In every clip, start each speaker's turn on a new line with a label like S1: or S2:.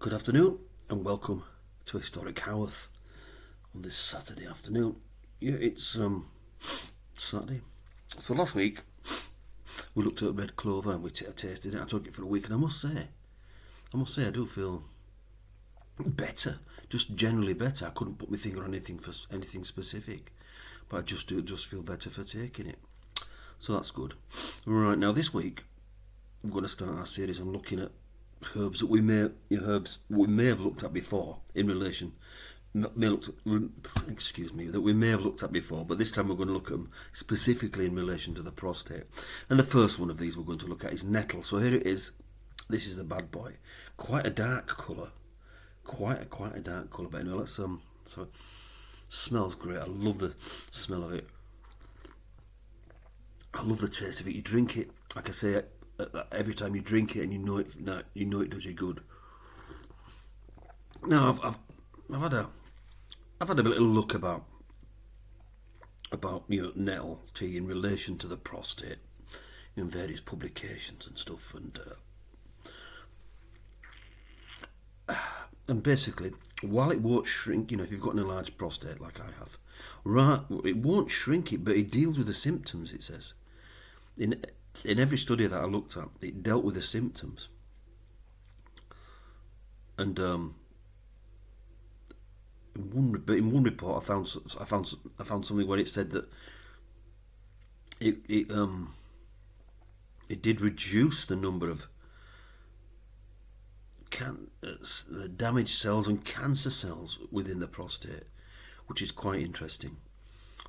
S1: Good afternoon and welcome to Historic Haworth on this Saturday afternoon. Yeah, it's Saturday. So last week we looked at red clover and I tasted it. I took it for a week and I must say I do feel better, just generally better. I couldn't put my finger on anything specific, but I just feel better for taking it. So that's good. Right, now this week we're going to start our series on looking at herbs that we may have looked at before in relation. That we may have looked at before, but this time we're going to look at them specifically in relation to the prostate. And the first one of these we're going to look at is nettle. So here it is. This is the bad boy. Quite a dark colour. Quite a dark colour. But anyway, let's so it smells great. I love the smell of it. I love the taste of it. You drink it, like I say, every time you drink it, and you know it does you good. Now I've had a little look about nettle tea in relation to the prostate in various publications and stuff, and basically, while it won't shrink, if you've got an enlarged prostate like I have, right, it won't shrink it, but it deals with the symptoms. It says in every study that I looked at, it dealt with the symptoms, and in one report I found something where it said that it did reduce the number of damaged cells and cancer cells within the prostate, which is quite interesting.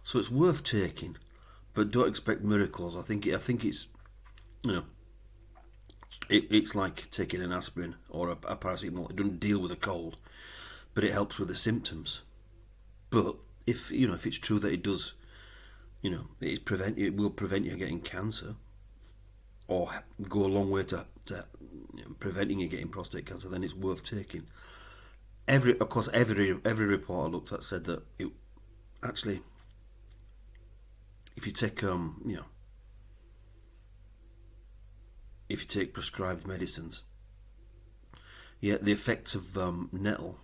S1: So it's worth taking, but don't expect miracles. I think it's it's like taking an aspirin or a paracetamol. It doesn't deal with a cold, but it helps with the symptoms. But if it's true that it does, it will prevent you getting cancer, or go a long way to preventing you getting prostate cancer, then it's worth taking. Every report I looked at said that it actually, if you take if you take prescribed medicines, the effects of nettle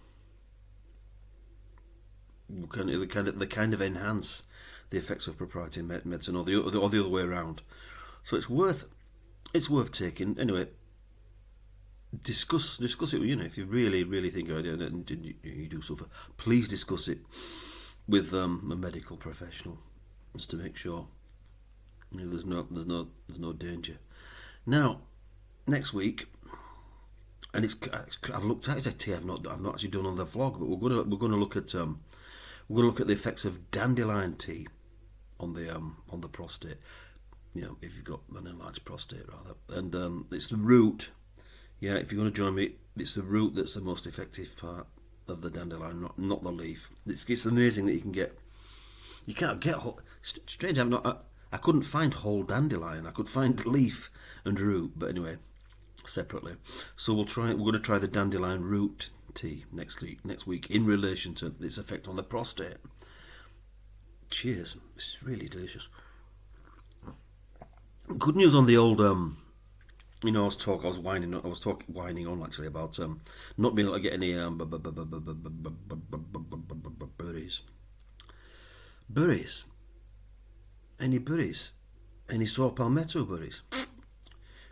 S1: they kind of enhance the effects of proprietary medicine, or the other way around. So it's worth taking. Anyway, discuss it. If you really think about it and you do suffer, please discuss it with a medical professional, just to make sure there's no danger. Now, next week, and I've looked at it. It's a tea I've not actually done on the vlog, but we're going to look at the effects of dandelion tea on the prostate. If you've got an enlarged prostate, rather, and it's the root. Yeah, if you're going to join me, it's the root that's the most effective part of the dandelion, not the leaf. It's amazing that you can't get strange. I couldn't find whole dandelion. I could find leaf and root, but anyway, separately. So we're going to try the dandelion root tea next week in relation to its effect on the prostate. Cheers! This is really delicious. Good news on the old. I was whining on actually about not being able to get any berries. Any berries? Any saw palmetto berries?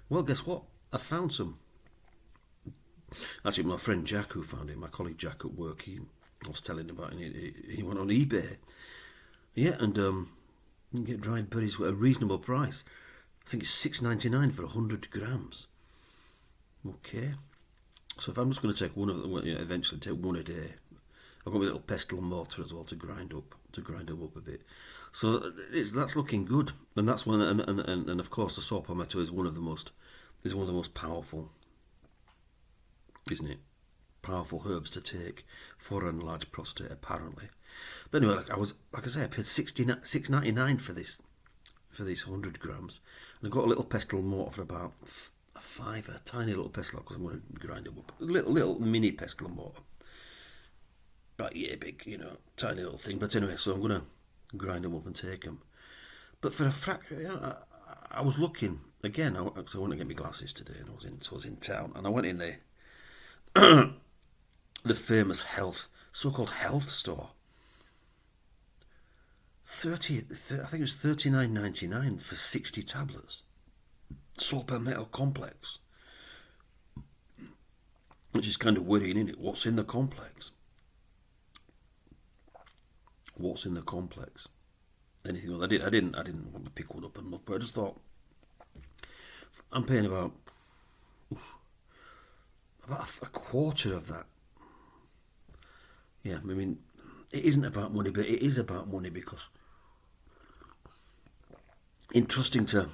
S1: Well, guess what? I found some. Actually, my friend Jack who found it, my colleague Jack at work, I was telling him about it. He went on eBay. Yeah, and you can get dried berries at a reasonable price. I think it's $6.99 for 100 grams. Okay. So if I'm just going to take one of them, eventually take one a day. I've got my little pestle and mortar as well to grind them up a bit. So that's looking good, and that's one. And of course, the saw palmetto is one of the most powerful, isn't it? Powerful herbs to take for an enlarged prostate, apparently. But anyway, I paid $6.99 for this 100 grams, and I got a little pestle and mortar for about a fiver, tiny little pestle, because I'm going to grind it up. A little mini pestle and mortar. But big, tiny little thing. But anyway, so I'm going to grind them up and take them. But for a fraction, I was looking again. I went to get my glasses today, and I was in town, and I went in there, the famous so-called health store. I think it was $39.99 for 60 tablets. Super metal complex. Which is kind of worrying, isn't it? What's in the complex? What's in the complex? Anything else? I didn't want to pick one up and look, but I just thought I'm paying about a quarter of that. Yeah, I mean, it isn't about money, but it is about money because entrusting to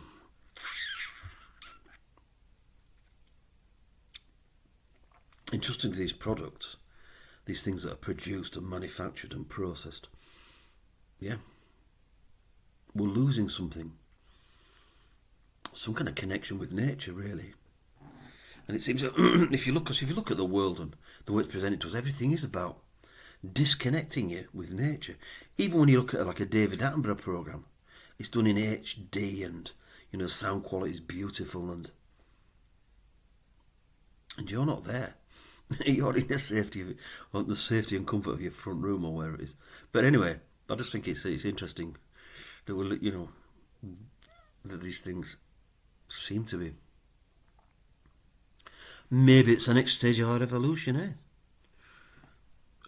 S1: these products, these things that are produced and manufactured and processed, yeah, we're losing something, some kind of connection with nature, really. And it seems that if you look at the world and the way it's presented to us, everything is about disconnecting you with nature. Even when you look at like a David Attenborough program, it's done in HD and sound quality is beautiful and you're not there. You're in the safety and comfort of your front room or where it is. But anyway, I just think it's interesting that that these things seem to be. Maybe it's the next stage of our evolution, eh?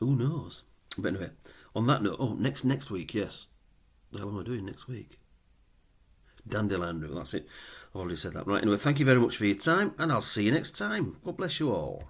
S1: Who knows? But anyway, on that note, next week, yes. The hell am I doing next week? Dandelion Root, that's it. I've already said that. Right, anyway, thank you very much for your time, and I'll see you next time. God bless you all.